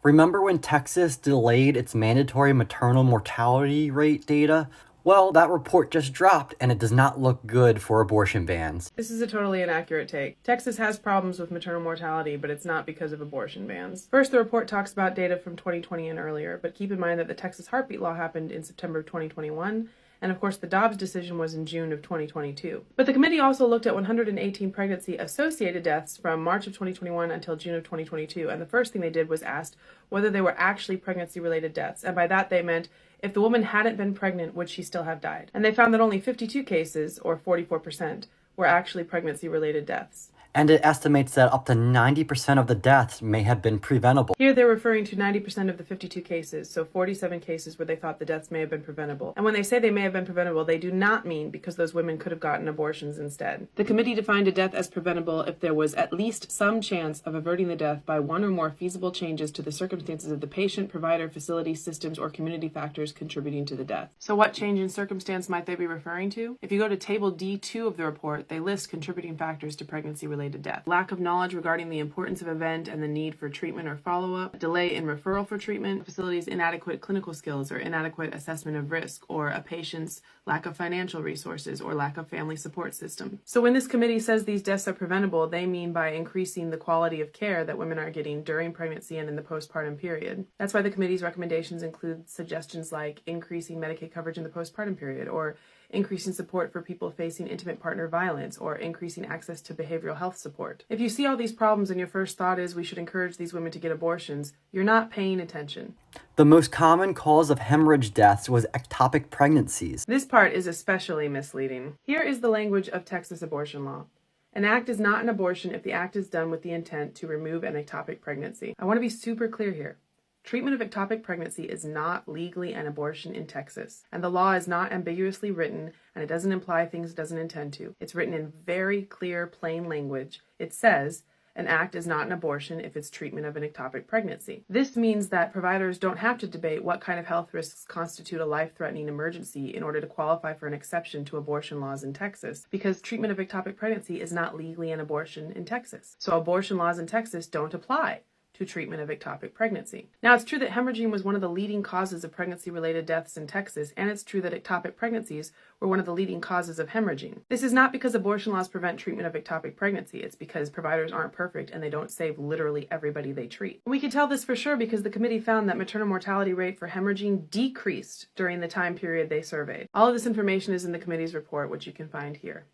Remember when Texas delayed its mandatory maternal mortality rate data? Well, that report just dropped, and it does not look good for abortion bans. This is a totally inaccurate take. Texas has problems with maternal mortality, but it's not because of abortion bans. First, the report talks about data from 2020 and earlier, but keep in mind that the Texas heartbeat law happened in September of 2021, and of course the Dobbs decision was in June of 2022. But the committee also looked at 118 pregnancy-associated deaths from March of 2021 until June of 2022, and the first thing they did was ask whether they were actually pregnancy-related deaths, and by that they meant if the woman hadn't been pregnant, would she still have died? And they found that only 52 cases, or 44%, were actually pregnancy-related deaths. And it estimates that up to 90% of the deaths may have been preventable. Here they're referring to 90% of the 52 cases, so 47 cases where they thought the deaths may have been preventable. And when they say they may have been preventable, they do not mean because those women could have gotten abortions instead. The committee defined a death as preventable if there was at least some chance of averting the death by one or more feasible changes to the circumstances of the patient, provider, facility, systems, or community factors contributing to the death. So what change in circumstance might they be referring to? If you go to Table D2 of the report, they list contributing factors to pregnancy-related death. Lack of knowledge regarding the importance of event and the need for treatment or follow-up, delay in referral for treatment, facilities' inadequate clinical skills or inadequate assessment of risk, or a patient's lack of financial resources or lack of family support system. So when this committee says these deaths are preventable, they mean by increasing the quality of care that women are getting during pregnancy and in the postpartum period. That's why the committee's recommendations include suggestions like increasing Medicaid coverage in the postpartum period, or increasing support for people facing intimate partner violence, or increasing access to behavioral health support. If you see all these problems and your first thought is we should encourage these women to get abortions, you're not paying attention. The most common cause of hemorrhage deaths was ectopic pregnancies. This part is especially misleading. Here is the language of Texas abortion law. An act is not an abortion if the act is done with the intent to remove an ectopic pregnancy. I want to be super clear here. Treatment of ectopic pregnancy is not legally an abortion in Texas, and the law is not ambiguously written, and it doesn't imply things it doesn't intend to. It's written in very clear, plain language. It says, an act is not an abortion if it's treatment of an ectopic pregnancy. This means that providers don't have to debate what kind of health risks constitute a life-threatening emergency in order to qualify for an exception to abortion laws in Texas, because treatment of ectopic pregnancy is not legally an abortion in Texas. So abortion laws in Texas don't apply to treatment of ectopic pregnancy. Now, it's true that hemorrhaging was one of the leading causes of pregnancy-related deaths in Texas, and it's true that ectopic pregnancies were one of the leading causes of hemorrhaging. This is not because abortion laws prevent treatment of ectopic pregnancy. It's because providers aren't perfect and they don't save literally everybody they treat. And we can tell this for sure because the committee found that maternal mortality rate for hemorrhaging decreased during the time period they surveyed. All of this information is in the committee's report, which you can find here.